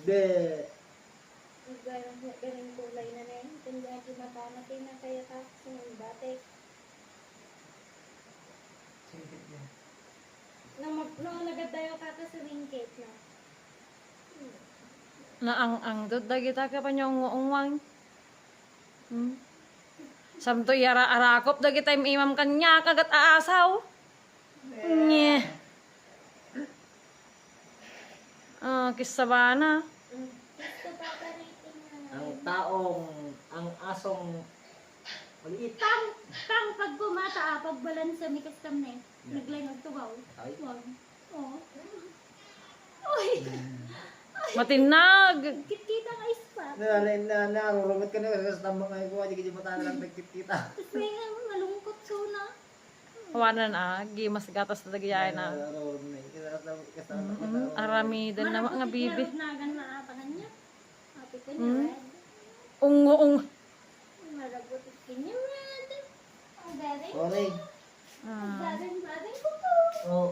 Be. Ganun kulay na rin. Hindi ako matanakin na kaya ka dati. Singkit niya. Nung nagadayo ka sa ringkit na. Na ang dod dagita ka pa nyong ungwang. Samto yara arakop dagita imam kanya kagat aasaw. Nye. Kisabana. Gusto pa ka rating na. Ang asong maliit. Kang pag bumata, pag balansa may custom na eh. Naglay nagtugaw. Ay. Wag. Oo. Uy! Matinag. Kit-kita ka ispa. Narurumot ka na kasi sa tambang ngayon ko. Hindi ka mata na lang nagkit-kita. Tapos may malungkot suna. Hawanan gimas gatas na dagiyay na. Arami din na mga bibi. Nagan na atangan niya. Happy ko niya. Ung. Malabot kanya red. Ang galing. Sorry. Ang galing ko po. Oh.